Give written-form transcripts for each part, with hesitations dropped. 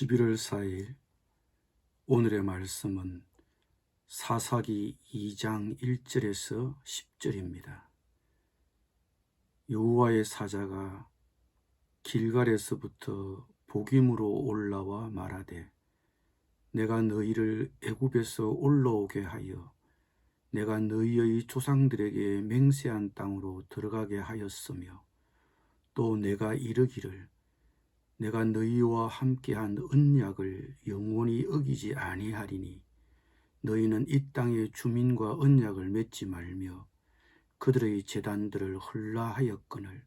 11월 4일 오늘의 말씀은 사사기 2장 1절에서 10절입니다. 여호와의 사자가 길갈에서부터 복임으로 올라와 말하되 내가 너희를 애굽에서 올라오게 하여 내가 너희의 조상들에게 맹세한 땅으로 들어가게 하였으며 또 내가 이르기를 내가 너희와 함께한 언약을 영원히 어기지 아니하리니 너희는 이 땅의 주민과 언약을 맺지 말며 그들의 제단들을 헐라하였거늘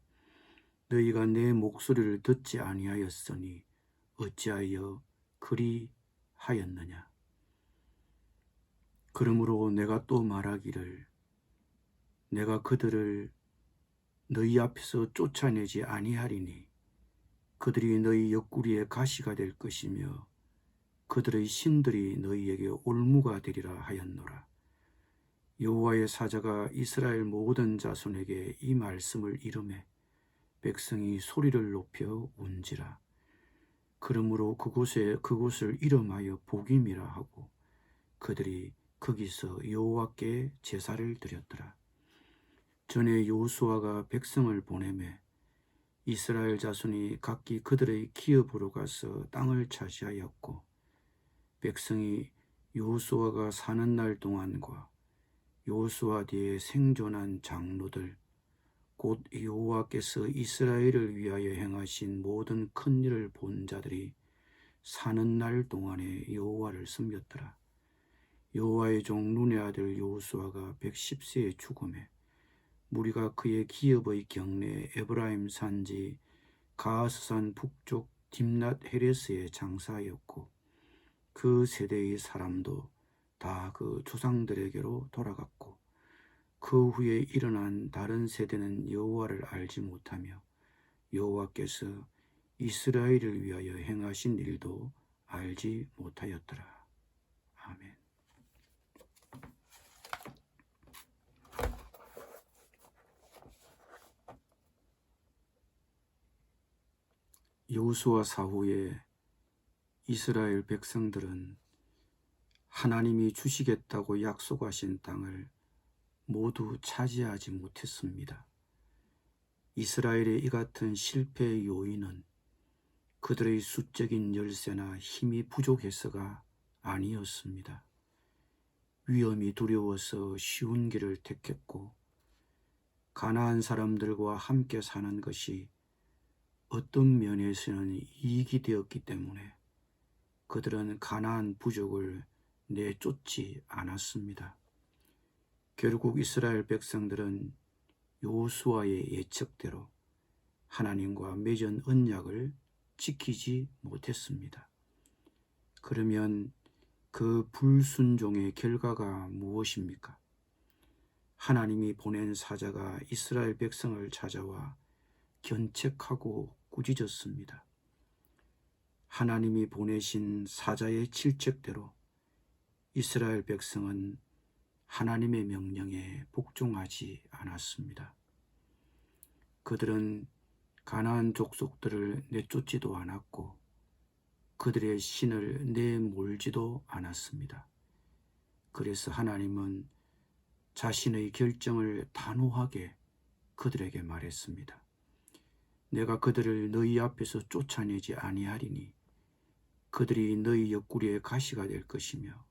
너희가 내 목소리를 듣지 아니하였으니 어찌하여 그리 하였느냐. 그러므로 내가 또 말하기를 내가 그들을 너희 앞에서 쫓아내지 아니하리니 그들이 너희 옆구리에 가시가 될 것이며 그들의 신들이 너희에게 올무가 되리라 하였노라. 여호와의 사자가 이스라엘 모든 자손에게 이 말씀을 이르매 백성이 소리를 높여 운지라. 그러므로 그곳을 이름하여 복임이라 하고 그들이 거기서 여호와께 제사를 드렸더라. 전에 여호수아가 백성을 보내매 이스라엘 자손이 각기 그들의 기업으로 가서 땅을 차지하였고 백성이 여호수아가 사는 날 동안과 여호수아 뒤에 생존한 장로들 곧 여호와께서 이스라엘을 위하여 행하신 모든 큰 일을 본 자들이 사는 날 동안에 여호와를 섬겼더라. 여호와의 종 눈의 아들 여호수아가 110세에 죽음에 무리가 그의 기업의 경내 에브라임 산지 가하스산 북쪽 딥낫 헤레스에 장사하였고 그 세대의 사람도 다 그 조상들에게로 돌아갔고 그 후에 일어난 다른 세대는 여호와를 알지 못하며 여호와께서 이스라엘을 위하여 행하신 일도 알지 못하였더라. 아멘. 여호수아 사후에 이스라엘 백성들은 하나님이 주시겠다고 약속하신 땅을 모두 차지하지 못했습니다. 이스라엘의 이 같은 실패의 요인은 그들의 수적인 열세나 힘이 부족해서가 아니었습니다. 위험이 두려워서 쉬운 길을 택했고 가나안 사람들과 함께 사는 것이 어떤 면에서는 이익이 되었기 때문에 그들은 가나안 부족을 내쫓지 않았습니다. 결국 이스라엘 백성들은 여호수아의 예측대로 하나님과 맺은 언약을 지키지 못했습니다. 그러면 그 불순종의 결과가 무엇입니까? 하나님이 보낸 사자가 이스라엘 백성을 찾아와 견책하고 꾸짖었습니다. 하나님이 보내신 사자의 칠책대로 이스라엘 백성은 하나님의 명령에 복종하지 않았습니다. 그들은 가나안 족속들을 내쫓지도 않았고 그들의 신을 내몰지도 않았습니다. 그래서 하나님은 자신의 결정을 단호하게 그들에게 말했습니다. 내가 그들을 너희 앞에서 쫓아내지 아니하리니 그들이 너희 옆구리에 가시가 될 것이며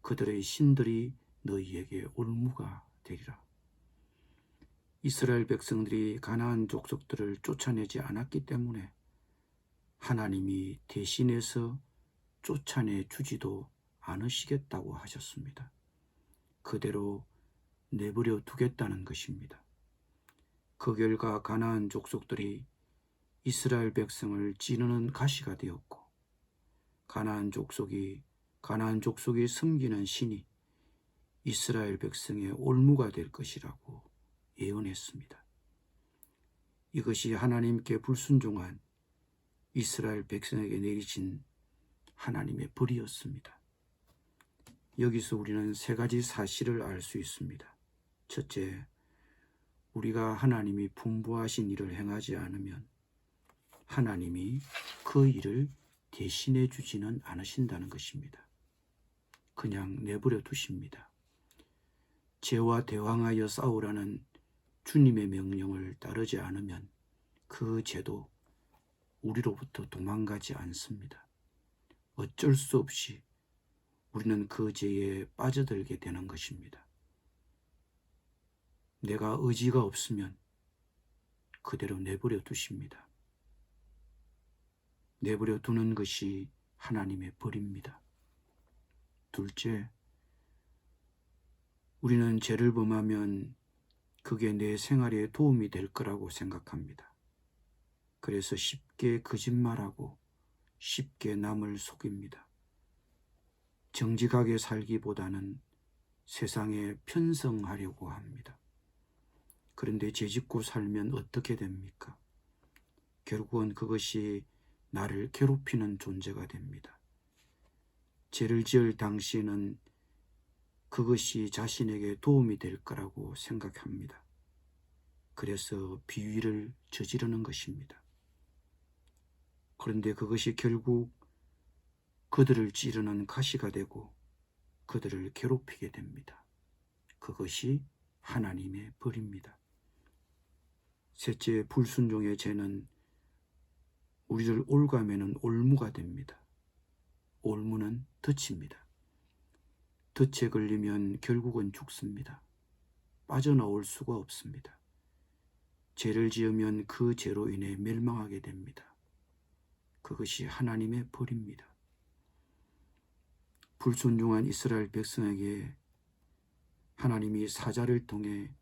그들의 신들이 너희에게 올무가 되리라. 이스라엘 백성들이 가나안 족속들을 쫓아내지 않았기 때문에 하나님이 대신해서 쫓아내 주지도 않으시겠다고 하셨습니다. 그대로 내버려 두겠다는 것입니다. 그 결과 가나안 족속들이 이스라엘 백성을 찌르는 가시가 되었고 가나안 족속이 섬기는 신이 이스라엘 백성의 올무가 될 것이라고 예언했습니다. 이것이 하나님께 불순종한 이스라엘 백성에게 내리신 하나님의 벌이었습니다. 여기서 우리는 세 가지 사실을 알 수 있습니다. 첫째, 우리가 하나님이 분부하신 일을 행하지 않으면 하나님이 그 일을 대신해 주지는 않으신다는 것입니다. 그냥 내버려 두십니다. 죄와 대항하여 싸우라는 주님의 명령을 따르지 않으면 그 죄도 우리로부터 도망가지 않습니다. 어쩔 수 없이 우리는 그 죄에 빠져들게 되는 것입니다. 내가 의지가 없으면 그대로 내버려 두십니다. 내버려 두는 것이 하나님의 벌입니다. 둘째, 우리는 죄를 범하면 그게 내 생활에 도움이 될 거라고 생각합니다. 그래서 쉽게 거짓말하고 쉽게 남을 속입니다. 정직하게 살기보다는 세상에 편성하려고 합니다. 그런데 죄짓고 살면 어떻게 됩니까? 결국은 그것이 나를 괴롭히는 존재가 됩니다. 죄를 지을 당시에는 그것이 자신에게 도움이 될 거라고 생각합니다. 그래서 비위를 저지르는 것입니다. 그런데 그것이 결국 그들을 찌르는 가시가 되고 그들을 괴롭히게 됩니다. 그것이 하나님의 벌입니다. 셋째, 불순종의 죄는 우리를 올가매는 올무가 됩니다. 올무는 덫입니다. 덫에 걸리면 결국은 죽습니다. 빠져나올 수가 없습니다. 죄를 지으면 그 죄로 인해 멸망하게 됩니다. 그것이 하나님의 벌입니다. 불순종한 이스라엘 백성에게 하나님이 사자를 통해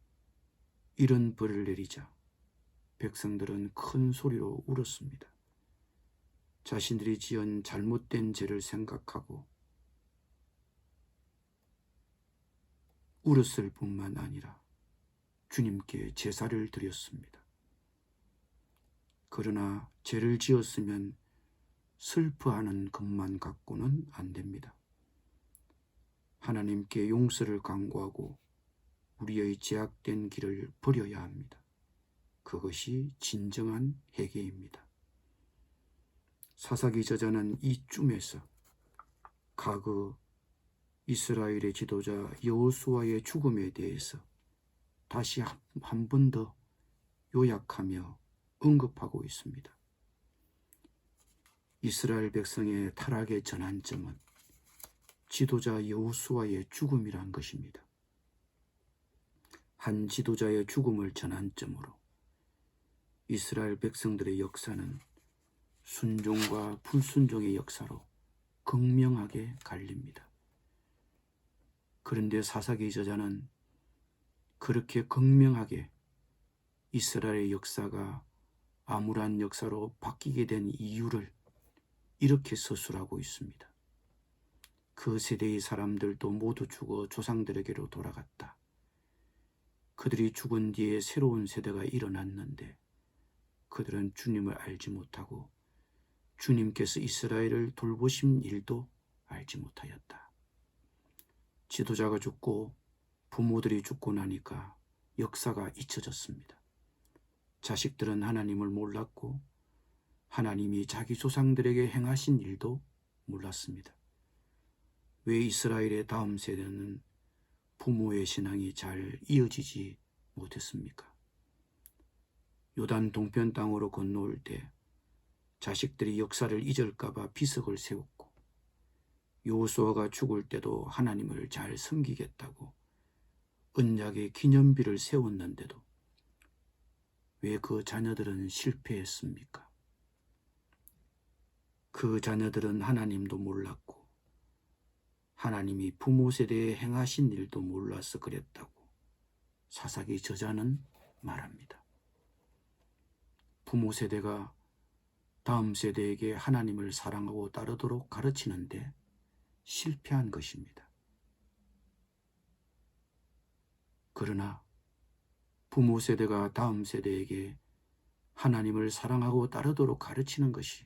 이런 벌을 내리자 백성들은 큰 소리로 울었습니다. 자신들이 지은 잘못된 죄를 생각하고 울었을 뿐만 아니라 주님께 제사를 드렸습니다. 그러나 죄를 지었으면 슬퍼하는 것만 갖고는 안 됩니다. 하나님께 용서를 간구하고 우리의 제약된 길을 버려야 합니다. 그것이 진정한 회개입니다. 사사기 저자는 이쯤에서 과거 이스라엘의 지도자 여호수아의 죽음에 대해서 다시 한 번 더 요약하며 언급하고 있습니다. 이스라엘 백성의 타락의 전환점은 지도자 여호수아의 죽음이란 것입니다. 한 지도자의 죽음을 전환점으로 이스라엘 백성들의 역사는 순종과 불순종의 역사로 극명하게 갈립니다. 그런데 사사기 저자는 그렇게 극명하게 이스라엘의 역사가 암울한 역사로 바뀌게 된 이유를 이렇게 서술하고 있습니다. 그 세대의 사람들도 모두 죽어 조상들에게로 돌아갔다. 그들이 죽은 뒤에 새로운 세대가 일어났는데 그들은 주님을 알지 못하고 주님께서 이스라엘을 돌보신 일도 알지 못하였다. 지도자가 죽고 부모들이 죽고 나니까 역사가 잊혀졌습니다. 자식들은 하나님을 몰랐고 하나님이 자기 조상들에게 행하신 일도 몰랐습니다. 왜 이스라엘의 다음 세대는 부모의 신앙이 잘 이어지지 못했습니까? 요단 동편 땅으로 건너올 때 자식들이 역사를 잊을까봐 비석을 세웠고 여호수아가 죽을 때도 하나님을 잘 섬기겠다고 언약의 기념비를 세웠는데도 왜 그 자녀들은 실패했습니까? 그 자녀들은 하나님도 몰랐고 하나님이 부모 세대에 행하신 일도 몰라서 그랬다고 사사기 저자는 말합니다. 부모 세대가 다음 세대에게 하나님을 사랑하고 따르도록 가르치는데 실패한 것입니다. 그러나 부모 세대가 다음 세대에게 하나님을 사랑하고 따르도록 가르치는 것이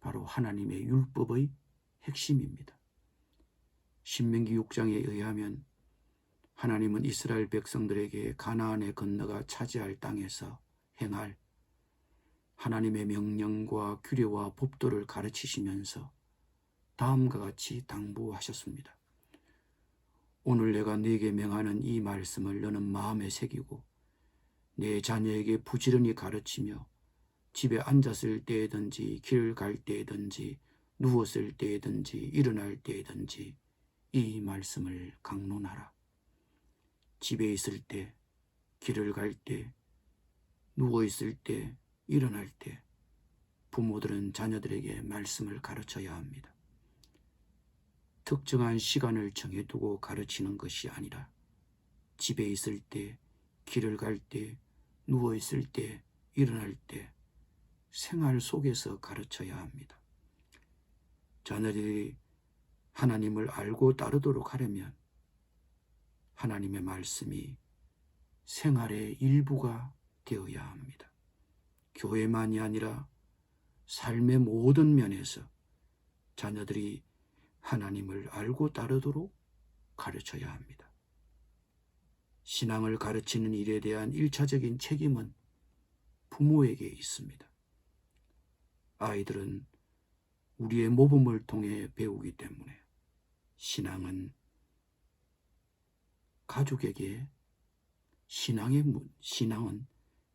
바로 하나님의 율법의 핵심입니다. 신명기 6장에 의하면 하나님은 이스라엘 백성들에게 가나안에 건너가 차지할 땅에서 행할 하나님의 명령과 규례와 법도를 가르치시면서 다음과 같이 당부하셨습니다. 오늘 내가 네게 명하는 이 말씀을 너는 마음에 새기고 내 자녀에게 부지런히 가르치며 집에 앉았을 때든지 길을 갈 때든지 누웠을 때든지 일어날 때든지 이 말씀을 강론하라. 집에 있을 때, 길을 갈 때, 누워있을 때, 일어날 때 부모들은 자녀들에게 말씀을 가르쳐야 합니다. 특정한 시간을 정해두고 가르치는 것이 아니라 집에 있을 때, 길을 갈 때, 누워있을 때, 일어날 때 생활 속에서 가르쳐야 합니다. 자녀들이 하나님을 알고 따르도록 하려면 하나님의 말씀이 생활의 일부가 되어야 합니다. 교회만이 아니라 삶의 모든 면에서 자녀들이 하나님을 알고 따르도록 가르쳐야 합니다. 신앙을 가르치는 일에 대한 1차적인 책임은 부모에게 있습니다. 아이들은 우리의 모범을 통해 배우기 때문에 신앙은 신앙은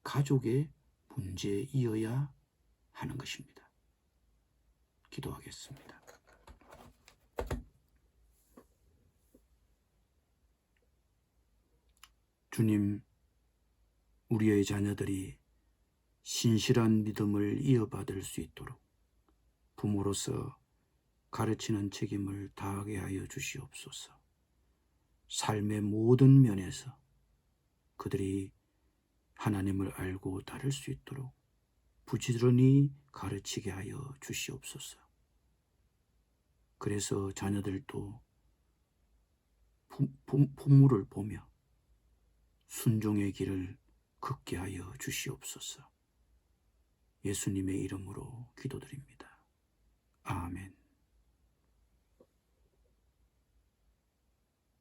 가족의 문제이어야 하는 것입니다. 기도하겠습니다. 주님, 우리의 자녀들이 신실한 믿음을 이어받을 수 있도록 부모로서 가르치는 책임을 다하게 하여 주시옵소서. 삶의 모든 면에서 그들이 하나님을 알고 따를 수 있도록 부지런히 가르치게 하여 주시옵소서. 그래서 자녀들도 부모를 보며 순종의 길을 걷게 하여 주시옵소서. 예수님의 이름으로 기도드립니다. 아멘.